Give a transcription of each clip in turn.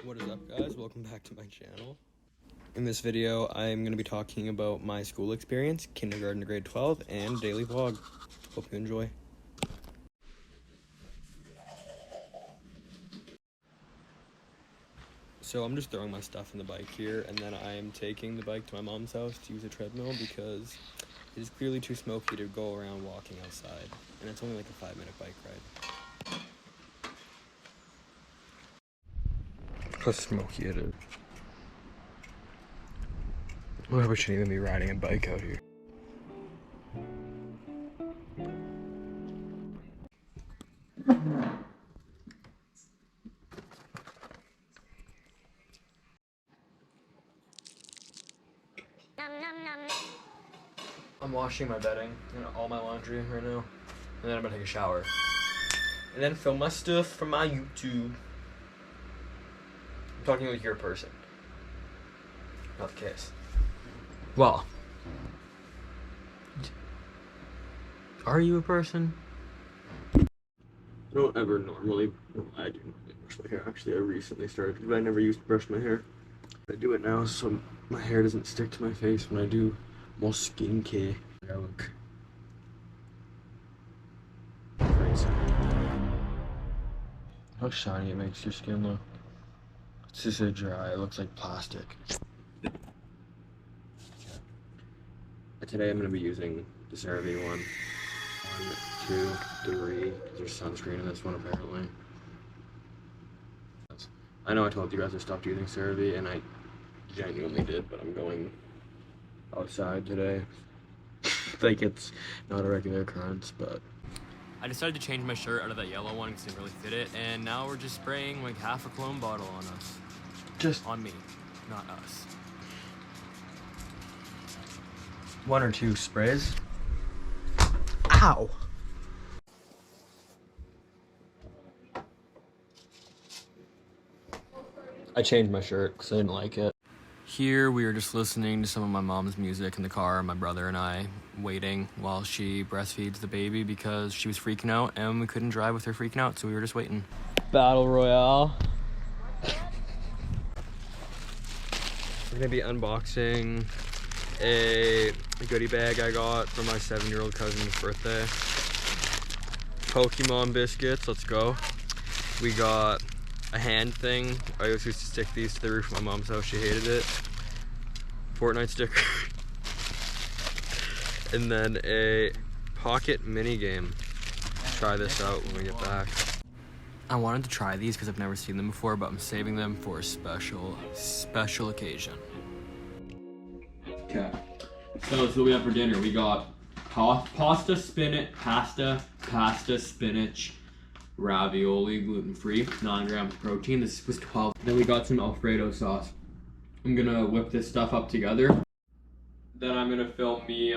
What is up, guys? Welcome back to my channel. In this video, I'm going to be talking about my school experience, kindergarten to grade 12, and daily vlog. Hope you enjoy. So I'm just throwing my stuff in the bike here, and then I am taking the bike to my mom's house to use a treadmill because it is clearly too smoky to go around walking outside, and it's only like a 5-minute bike ride. How smoky it is. Well, we shouldn't even be riding a bike out here. I'm washing my bedding and all my laundry right now, and then I'm gonna take a shower, and then film my stuff for my YouTube. I'm talking like you're a person, not the case. Well, are you a person? I don't ever normally, well, I do normally brush my hair. Actually, I recently started because I never used to brush my hair. I do it now so my hair doesn't stick to my face when I do more skincare. I look crazy. How shiny it makes your skin look. It's just so dry, it looks like plastic. Today I'm going to be using the CeraVe one. 1, 2, 3, because there's sunscreen in this one apparently. I know I told you guys I stopped using CeraVe, and I genuinely did, but I'm going outside today. Like, it's not a regular occurrence, but I decided to change my shirt out of that yellow one because it didn't really fit it, and now we're just spraying like half a cologne bottle on us. Just on me, not us. 1 or 2 sprays. Ow! I changed my shirt because I didn't like it. Here we were just listening to some of my mom's music in the car, my brother and I, waiting while she breastfeeds the baby because she was freaking out and we couldn't drive with her freaking out, so we were just waiting. Battle Royale. We're gonna be unboxing a goodie bag I got for my 7-year-old cousin's birthday. Pokemon biscuits, let's go. We got a hand thing. I used to stick these to the roof of my mom's house, she hated it. Fortnite sticker. And then a pocket mini game. Try this out when we get back. I wanted to try these because I've never seen them before, but I'm saving them for a special occasion. Okay, so that's what we have for dinner. We got pasta, spinach, ravioli, gluten-free, 9 grams of protein. This was 12. Then we got some Alfredo sauce. I'm gonna whip this stuff up together. Then I'm gonna film me,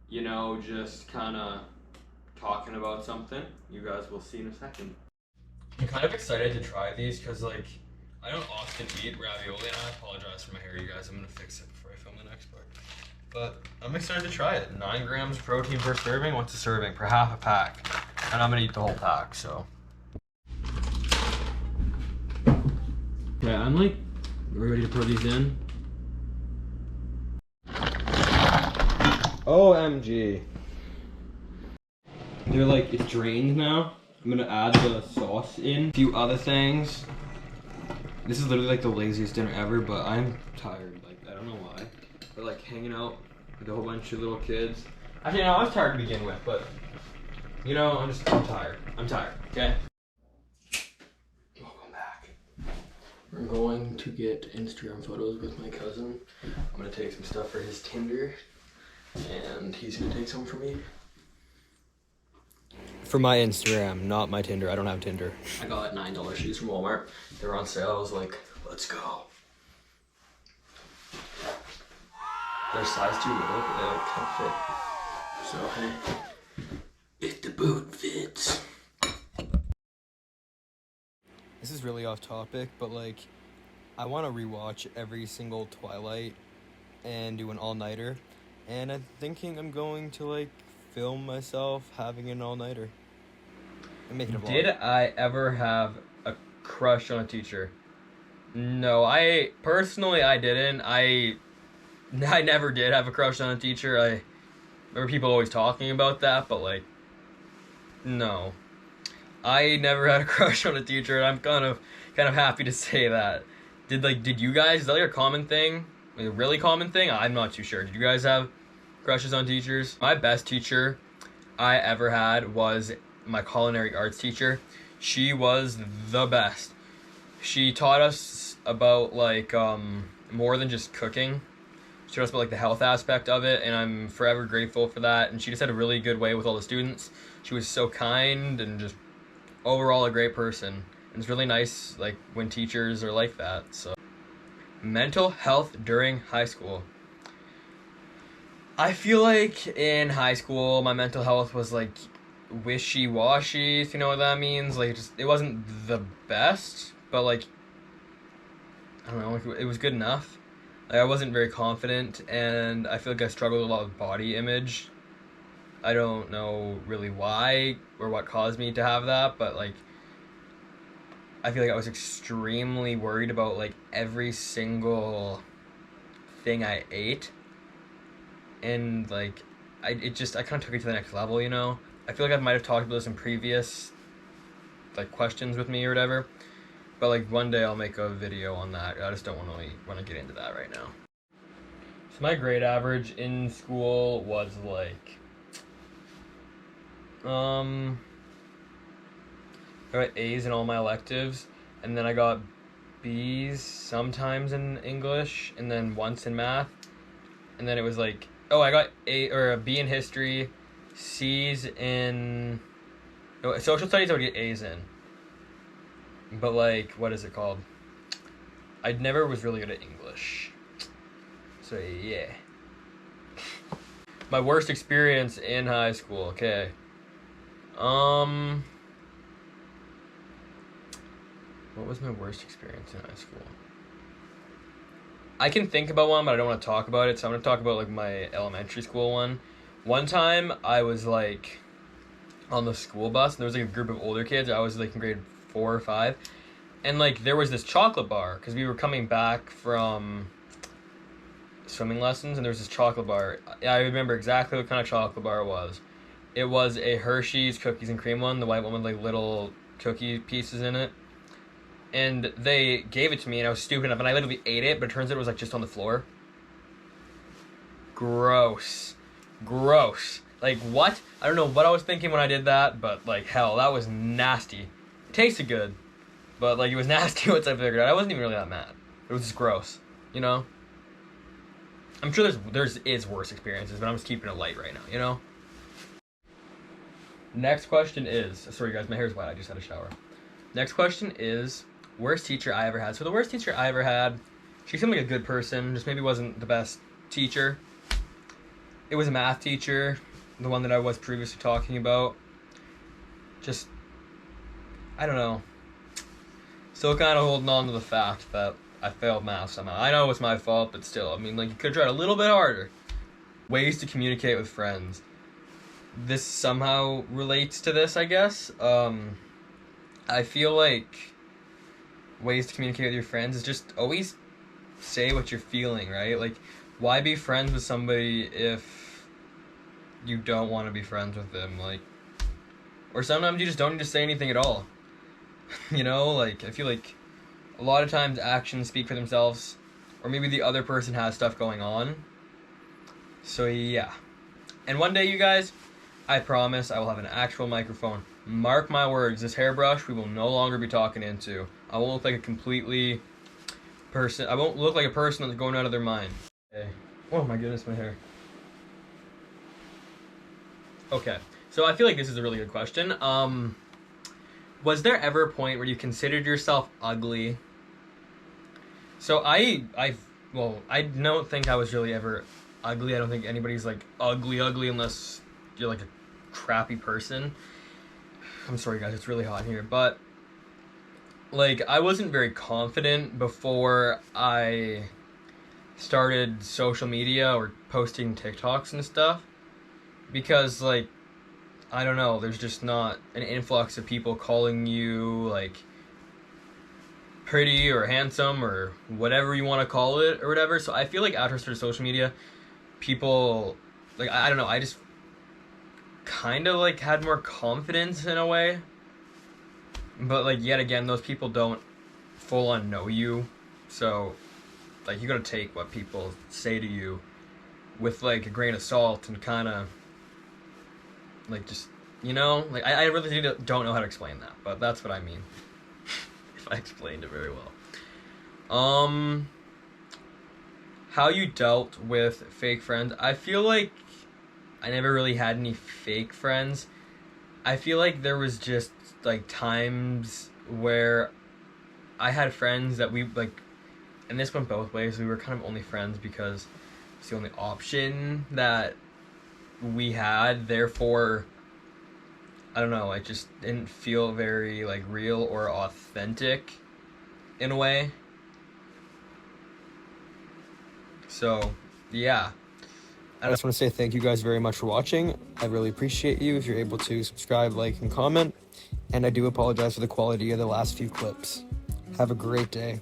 you know, just kinda talking about something. You guys will see in a second. I'm kind of excited to try these because, like, I don't often eat ravioli, and I apologize for my hair, you guys. I'm gonna fix it before I film the next part. But I'm excited to try it. 9 grams of protein per serving. What's a serving? Per half a pack. And I'm gonna eat the whole pack, so. Okay, I'm like, ready to put these in. OMG. They're like, it's drained now. I'm gonna add the sauce in. A few other things. This is literally like the laziest dinner ever, but I'm tired. Like, I don't know why. But like hanging out with a whole bunch of little kids. Actually, no, I was tired to begin with, but you know, I'm tired. I'm tired, okay? Welcome back. We're going to get Instagram photos with my cousin. I'm gonna take some stuff for his Tinder, and he's gonna take some for me. For my Instagram, not my Tinder. I don't have Tinder. I got $9 shoes from Walmart. They were on sale. I was like, let's go. They're size too little, but they like can't fit. So hey, if the boot fits. This is really off topic, but like, I want to rewatch every single Twilight and do an all-nighter. And I'm thinking I'm going to like film myself having an all-nighter and make it a vlog. Did I ever have a crush on a teacher? No, I personally I didn't. I never did have a crush on a teacher. I remember people always talking about that, but like no. I never had a crush on a teacher, and I'm kind of happy to say that. Did you guys? Is that like a common thing? Like a really common thing? I'm not too sure. Did you guys have crushes on teachers? My best teacher I ever had was my culinary arts teacher. She was the best. She taught us about like more than just cooking. She taught us about like the health aspect of it, and I'm forever grateful for that. And she just had a really good way with all the students. She was so kind and just overall a great person. And it's really nice like when teachers are like that. So mental health during high school. I feel like in high school my mental health was like wishy-washy, if you know what that means. Like it wasn't the best, but like I don't know, like, it was good enough. Like I wasn't very confident, and I feel like I struggled a lot with body image. I don't know really why or what caused me to have that, but like I feel like I was extremely worried about like every single thing I ate, and like I kind of took it to the next level, you know. I feel like I might have talked about this in previous like questions with me or whatever, but like one day I'll make a video on that. I just don't want to get into that right now. So my grade average in school was like um I got A's in all my electives, and then I got B's sometimes in English, and then once in math, and then it was like, oh, I got a B in history, C's in no, social studies I would get A's in, but like what is it called? I never was really good at English, so yeah. My worst experience in high school. Okay, um, what was my worst experience in high school? I can think about one, but I don't want to talk about it. So I'm gonna talk about like my elementary school one. One time I was like on the school bus, and there was like a group of older kids. I was like in grade 4 or 5, and like there was this chocolate bar because we were coming back from swimming lessons, and there was this chocolate bar. I remember exactly what kind of chocolate bar it was. It was a Hershey's cookies and cream one, the white one with like little cookie pieces in it. And they gave it to me, and I was stupid enough, and I literally ate it, but it turns out it was like just on the floor. Gross. Gross. Like, what? I don't know what I was thinking when I did that, but like, hell, that was nasty. It tasted good, but like, it was nasty once I figured it out. I wasn't even really that mad. It was just gross, you know? I'm sure there's worse experiences, but I'm just keeping it light right now, you know? Next question is, sorry guys, my hair's wet, I just had a shower. Next question is, worst teacher I ever had. So the worst teacher I ever had, she seemed like a good person, just maybe wasn't the best teacher. It was a math teacher, the one that I was previously talking about. Just, I don't know. Still kind of holding on to the fact that I failed math somehow. I know it's my fault, but still, I mean, like, you could have tried a little bit harder. Ways to communicate with friends. This somehow relates to this, I guess. I feel like ways to communicate with your friends is just always say what you're feeling, right? Like, why be friends with somebody if you don't want to be friends with them? Like, or sometimes you just don't need to say anything at all. You know, like, I feel like a lot of times actions speak for themselves, or maybe the other person has stuff going on. So, yeah. And one day, you guys, I promise I will have an actual microphone. Mark my words, this hairbrush we will no longer be talking into. I won't look like a completely person. I won't look like a person that's going out of their mind. Okay. Oh my goodness, my hair. Okay, so I feel like this is a really good question. Was there ever a point where you considered yourself ugly? So well, I don't think I was really ever ugly. I don't think anybody's like ugly unless you're like a crappy person. I'm sorry guys, it's really hot in here, but like I wasn't very confident before I started social media or posting TikToks and stuff, because like I don't know, there's just not an influx of people calling you like pretty or handsome or whatever you want to call it or whatever. So I feel like after I started social media, people, like, I don't know, I just kind of like had more confidence in a way. But like, yet again, those people don't full on know you. So like, you gotta take what people say to you with like a grain of salt and kind of like just, you know, like I really don't know how to explain that, but that's what I mean. If I explained it very well. How you dealt with fake friends? I feel like I never really had any fake friends. I feel like there was just like times where I had friends that we like, and this went both ways. We were kind of only friends because it's the only option that we had. Therefore, I don't know, it just didn't feel very like real or authentic in a way. So, yeah. I just want to say thank you guys very much for watching. I really appreciate you if you're able to subscribe, like, and comment. And I do apologize for the quality of the last few clips. Have a great day.